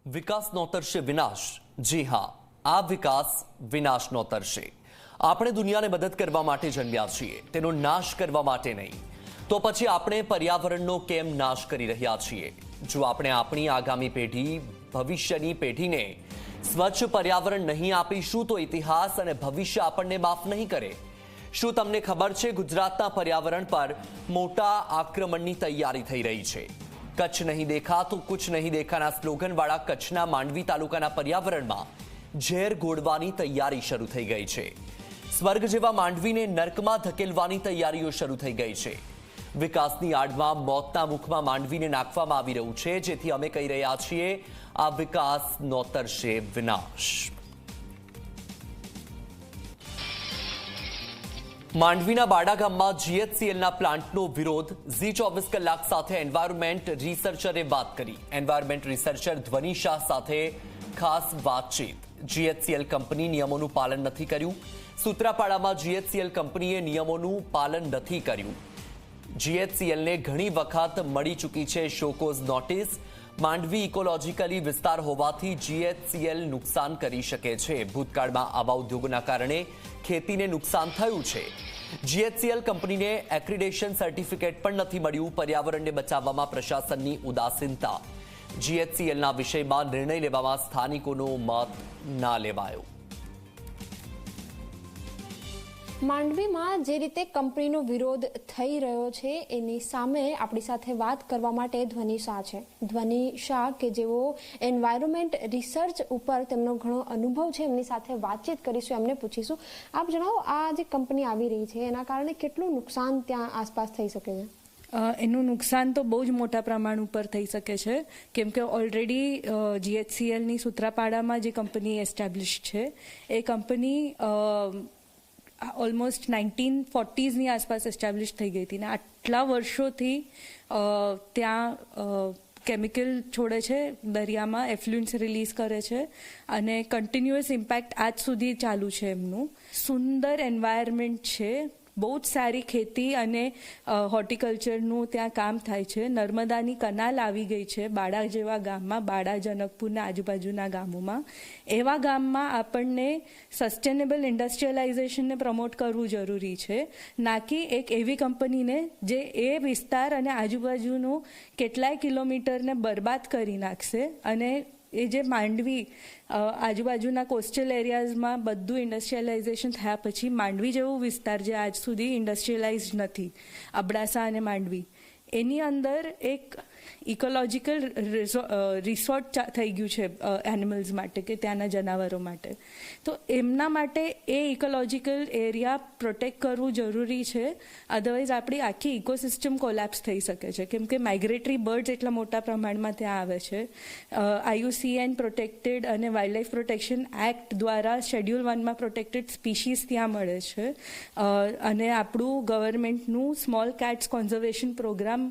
વિકાસ નોતરશે વિનાશ. જી હા, આ વિકાસ વિનાશ નોતરશે. આપણે દુનિયાને મદદ કરવા માટે જન્મ્યા છીએ, તેનો નાશ કરવા માટે નહીં. તો પછી આપણે પર્યાવરણનો કેમ નાશ કરી રહ્યા છીએ? જો આપણે આપણી આગામી પેઢી, ભવિષ્યની પેઢીને સ્વચ્છ પર્યાવરણ નહીં આપીશું તો ઇતિહાસ અને ભવિષ્ય આપણને માફ નહીં કરે. શું તમને ખબર છે, ગુજરાતના પર્યાવરણ પર મોટા આક્રમણની તૈયારી થઈ રહી છે? કચ્છ નહીં દેખા તો કુછ નહીં દેખાના સ્લોગનવાળા કચ્છના માંડવી તાલુકાના પર્યાવરણમાં ઝેર ઘોળવાની તૈયારી શરૂ થઈ ગઈ છે. સ્વર્ગ જેવા માંડવીને નર્કમાં ધકેલવાની તૈયારીઓ શરૂ થઈ ગઈ છે. વિકાસની આડમાં મોતના મુખમાં માંડવીને નાખવામાં આવી રહ્યું છે, જેથી અમે કહી રહ્યા છીએ, આ વિકાસ નોતરશે વિનાશ. માંડવીના બાડા ગામમાં જીએચસીએલના પ્લાન્ટનો વિરોધ. ઝી 24 કલાક સાથે એન્વાયરમેન્ટ રિસર્ચરે વાત કરી. એન્વાયરમેન્ટ રિસર્ચર ધ્વની શાહ સાથે ખાસ વાતચીત. જીએચસીએલ કંપની નિયમોનું પાલન નથી કર્યું. સૂત્રાપાડામાં જીએચસીએલ કંપનીએ નિયમોનું પાલન નથી કર્યું. જીએચસીએલને ઘણી વખત મળી ચૂકી છે શોકોઝ નોટિસ. માંડવી ઇકોલોજીકલી વિસ્તાર હોવાથી જીએચસીએલ નુકસાન કરી શકે છે. ભૂતકાળમાં આવા ઉદ્યોગોના કારણે ખેતીને નુકસાન થયું છે. જીએચસીએલ કંપનીને એક્રિડેશન સર્ટિફિકેટ પણ નથી મળ્યું. પર્યાવરણને બચાવવામાં પ્રશાસનની ઉદાસીનતા. જીએચસીએલના વિષયમાં નિર્ણય લેવામાં સ્થાનિકોનો મત ના લેવાયો. માંડવીમાં જે રીતે કંપનીનો વિરોધ થઈ રહ્યો છે એની સામે આપણી સાથે વાત કરવા માટે ધ્વની શાહ છે. ધ્વની શાહ કે જેઓ એન્વાયરમેન્ટ રિસર્ચ ઉપર તેમનો ઘણો અનુભવ છે, એમની સાથે વાતચીત કરીશું, એમને પૂછીશું. આપ જણાવો, આ જે કંપની આવી રહી છે એના કારણે કેટલું નુકસાન ત્યાં આસપાસ થઈ શકે છે? એનું નુકસાન તો બહુ જ મોટા પ્રમાણ ઉપર થઈ શકે છે, કેમ કે ઓલરેડી જીએચસીએલની સૂત્રાપાડામાં જે કંપની એસ્ટાબ્લિશ છે એ કંપની ઓલમોસ્ટ 1940ની આસપાસ એસ્ટાબ્લિશ થઈ ગઈ હતી ને આટલા વર્ષોથી ત્યાં કેમિકલ છોડે છે દરિયામાં, એફ્લુન્સ રિલીઝ કરે છે અને કન્ટિન્યુઅસ ઇમ્પેક્ટ આજ સુધી ચાલુ છે એમનું. સુંદર એન્વાયરમેન્ટ છે, બહુ જ સારી ખેતી અને હોર્ટિકલ્ચરનું ત્યાં કામ થાય છે. નર્મદાની કનાલ આવી ગઈ છે બાડા જેવા ગામમાં, બાડા, જનકપુરના આજુબાજુના ગામોમાં. એવા ગામમાં આપણને સસ્ટેનેબલ ઇન્ડસ્ટ્રીયલાઇઝેશનને પ્રમોટ કરવું જરૂરી છે, ના કે એક એવી કંપનીને જે એ વિસ્તાર અને આજુબાજુનું કેટલાય કિલોમીટરને બરબાદ કરી નાખશે. અને એ જે માંડવી આજુબાજુના કોસ્ટલ એરિયાઝમાં બધું ઇન્ડસ્ટ્રીયલાઇઝેશન થયા પછી માંડવી જેવું વિસ્તાર જે આજ સુધી ઇન્ડસ્ટ્રીયલાઇઝ નથી, અબડાસા અને માંડવી, એની અંદર એક ઇકોલોજીકલ રિસોર્ટ થઈ ગયું છે એનિમલ્સ માટે, કે ત્યાંના જનાવરો માટે. તો એમના માટે એ ઇકોલોજીકલ એરિયા પ્રોટેક્ટ કરવું જરૂરી છે. અધરવાઇઝ આપણી આખી ઇકોસિસ્ટમ કોલેપ્સ થઈ શકે છે, કેમ કે માઇગ્રેટરી બર્ડ્સ એટલા મોટા પ્રમાણમાં ત્યાં આવે છે. IUCN પ્રોટેક્ટેડ અને વાઇલ્ડલાઇફ પ્રોટેક્શન એક્ટ દ્વારા શેડ્યુલ 1માં પ્રોટેક્ટેડ સ્પીશીઝ ત્યાં મળે છે. અને આપણું ગવર્મેન્ટનું સ્મોલ કેટ્સ કોન્ઝર્વેશન પ્રોગ્રામ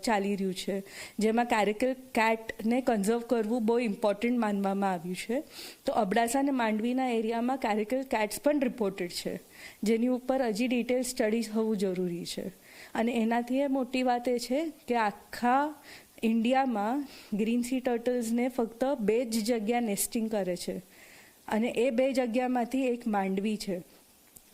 ચાલી રહ્યું છે, જેમાં કેરેકલ કેટને કન્ઝર્વ કરવું બહુ ઇમ્પોર્ટન્ટ માનવામાં આવ્યું છે. તો અબડાસા અને માંડવીના એરિયામાં કેરેકલ કેટ્સ પણ રિપોર્ટેડ છે, જેની ઉપર હજી ડિટેલ સ્ટડીઝ હોવું જરૂરી છે. અને એનાથી મોટી વાત એ છે કે આખા ઇન્ડિયામાં ગ્રીન સી ટર્ટલ્સને ફક્ત 2 જ જગ્યા નેસ્ટિંગ કરે છે, અને એ 2 જગ્યામાંથી એક માંડવી છે.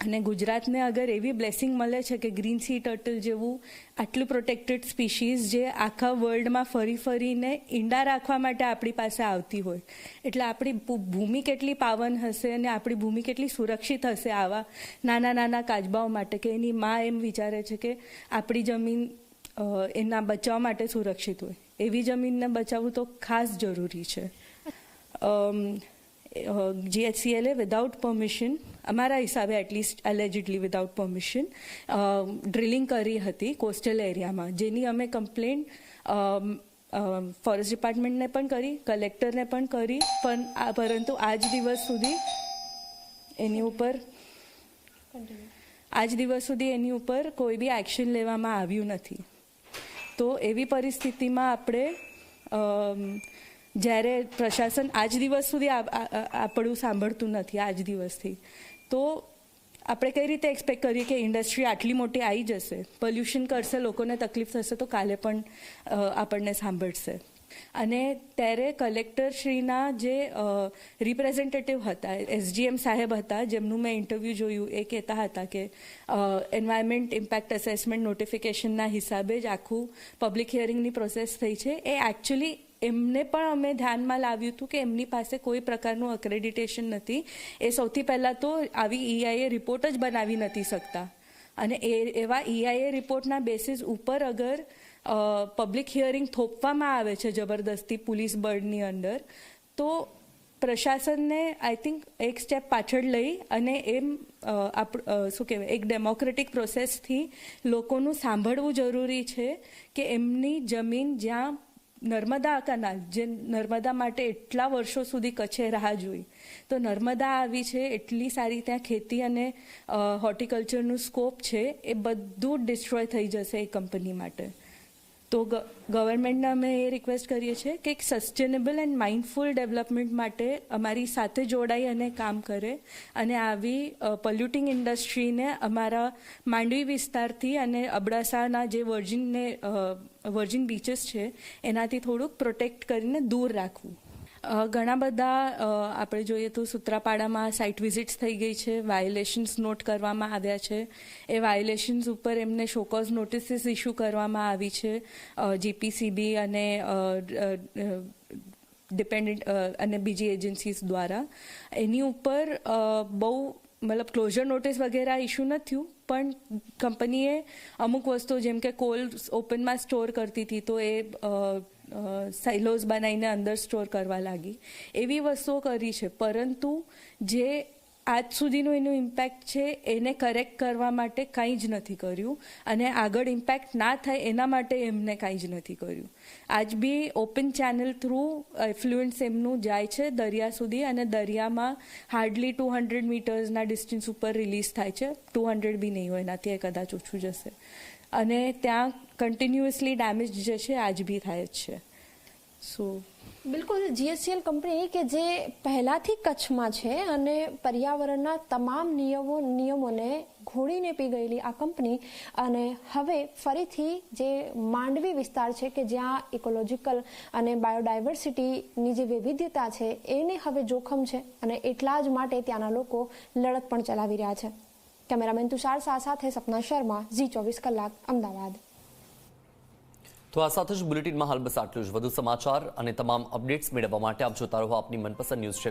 અને ગુજરાતને અગર એવી બ્લેસિંગ મળે છે કે ગ્રીન સી ટર્ટલ જેવું આટલું પ્રોટેક્ટેડ સ્પીશીઝ જે આખા વર્લ્ડમાં ફરી ફરીને ઈંડા રાખવા માટે આપણી પાસે આવતી હોય, એટલે આપણી ભૂમિ કેટલી પાવન હશે અને આપણી ભૂમિ કેટલી સુરક્ષિત હશે આવા નાના નાના કાચબાઓ માટે, કે એની માં એમ વિચારે છે કે આપણી જમીન એના બચાવવા માટે સુરક્ષિત હોય. એવી જમીનને બચાવવું તો ખાસ જરૂરી છે. GHCL વિધાઉટ પરમિશન, અમારા હિસાબે એટલીસ્ટ એલેજિડલી વિધાઉટ પરમિશન, ડ્રિલિંગ કરી હતી કોસ્ટલ એરિયામાં, જેની અમે કમ્પ્લેન ફોરેસ્ટ ડિપાર્ટમેન્ટને પણ કરી, કલેક્ટરને પણ કરી, પરંતુ આજ દિવસ સુધી એની ઉપર કોઈ બી એક્શન લેવામાં આવ્યું નથી. તો એવી પરિસ્થિતિમાં આપણે જ્યારે પ્રશાસન આજ દિવસ સુધી આપણું સાંભળતું નથી, આજ દિવસથી, તો આપણે કઈ રીતે એક્સપેક્ટ કરીએ કે ઇન્ડસ્ટ્રી આટલી મોટી આવી જશે, પોલ્યુશન કરશે, લોકોને તકલીફ થશે, તો કાલે પણ આપણને સાંભળશે? અને ત્યારે કલેક્ટરશ્રીના જે રિપ્રેઝેન્ટેટિવ હતા, એસડીએમ સાહેબ હતા, જેમનું મેં ઇન્ટરવ્યૂ જોયું, એ કહેતા હતા કે એન્વાયરમેન્ટ ઇમ્પેક્ટ અસેસમેન્ટ નોટિફિકેશનના હિસાબે જ આખું પબ્લિક હિયરિંગની પ્રોસેસ થઈ છે. એ એકચ્યુઅલી એમને પણ અમે ધ્યાનમાં લાવ્યું હતું કે એમની પાસે કોઈ પ્રકારનું અક્રેડિટેશન નથી. એ સૌથી પહેલાં તો આવી EIA રિપોર્ટ જ બનાવી નથી શકતા, અને એવા EIA રિપોર્ટના બેસિસ ઉપર અગર પબ્લિક હિયરિંગ થોપવામાં આવે છે જબરદસ્તી પોલીસ બળની અંદર, તો પ્રશાસનને આઈ થિંક એક સ્ટેપ પાછળ લઈ અને એમ શું કહેવાય, એક ડેમોક્રેટિક પ્રોસેસથી લોકોનું સાંભળવું જરૂરી છે કે એમની જમીન જ્યાં નર્મદા કેનાલ, જે નર્મદા માટે એટલા વર્ષો સુધી કચ્છે રાહ જોઈ, તો નર્મદા આવી છે, એટલી સારી ત્યાં ખેતી અને હોર્ટિકલ્ચરનું સ્કોપ છે, એ બધું ડિસ્ટ્રોય થઈ જશે એ કંપની માટે. તો ગવર્મેન્ટને અમે એ રિક્વેસ્ટ કરીએ છીએ કે એક સસ્ટેનેબલ એન્ડ માઇન્ડફુલ ડેવલપમેન્ટ માટે અમારી સાથે જોડાઈ અને કામ કરે, અને આવી પોલ્યુટિંગ ઇન્ડસ્ટ્રીને અમારા માંડવી વિસ્તારથી અને અબડાસાના જે વર્જિન બીચીસ છે એનાથી થોડુંક પ્રોટેક્ટ કરીને દૂર રાખવું. ઘણા બધા આપણે જોઈએ તો સૂત્રાપાડામાં સાઇટ વિઝિટ્સ થઈ ગઈ છે, વાયોલેશન્સ નોટ કરવામાં આવ્યા છે. એ વાયોલેશન્સ ઉપર એમને શોકોઝ નોટિસીસ ઇસ્યુ કરવામાં આવી છે GPCB અને ડિપેન્ડન્ટ અને બીજી એજન્સીસ દ્વારા. એની ઉપર બહુ મતલબ ક્લોઝર નોટિસ વગેરે ઇસ્યુ નથી થયું, પણ કંપનીએ અમુક વસ્તુઓ જેમ કે કોલ ઓપનમાં સ્ટોર કરતી હતી તો એ સાઇલોઝ બનાવીને અંદર સ્ટોર કરવા લાગી, એવી વસ્તુઓ કરી છે. પરંતુ જે આજ સુધીનું એનું ઇમ્પેક્ટ છે એને કરેક્ટ કરવા માટે કંઈ જ નથી કર્યું, અને આગળ ઇમ્પેક્ટ ના થાય એના માટે એમને કંઈ જ નથી કર્યું. આજ બી ઓપન ચેનલ થ્રુ એફ્લુએન્ટ્સ એમનું જાય છે દરિયા સુધી, અને દરિયામાં હાર્ડલી 200 મીટર્સના ડિસ્ટન્સ ઉપર રિલીઝ થાય છે. 200 બી નહીં હોય, એનાથી એ કદાચ ઓછું જશે, અને ત્યાં કન્ટિન્યુઅસલી ડેમેજ જે છે આજ બી થાય જ છે. સો બિલકુલ, GSCL કંપની કે જે પહેલાથી કચ્છમાં છે અને પર્યાવરણના તમામ નિયમોને ઘોડીને પી ગયેલી આ કંપની, અને હવે ફરીથી જે માંડવી વિસ્તાર છે કે જ્યાં ઇકોલોજીકલ અને બાયોડાયવર્સિટીની જે વૈવિધ્યતા છે એને હવે જોખમ છે, અને એટલા જ માટે ત્યાંના લોકો લડત પણ ચલાવી રહ્યા છે. કેમેરામેન તુષાર શાહ સાથે સપના શર્મા, Zee24 કલાક, અમદાવાદ. તો આ સાથે જ બુલેટિનમાં હાલ બસ આટલું જ. વધુ સમાચાર અને તમામ અપડેટ્સ મેળવવા માટે આપ જોતા રહો આપની મનપસંદ ન્યૂઝ ચેનલ